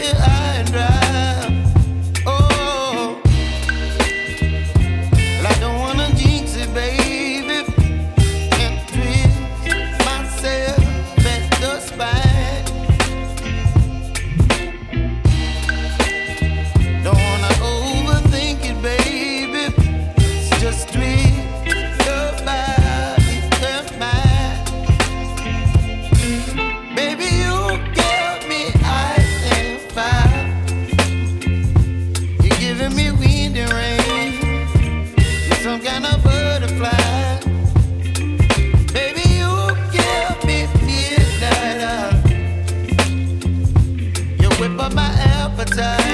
high and dry. Oh, well, I don't wanna jinx it, baby, and twist myself at the spine. Don't wanna overthink it, baby. It's just twist your body and mine. Baby, you give me ice and fire. You're giving me wind and rain. You're some kind of butterfly. Baby, you give me midnight. You whip up my appetite.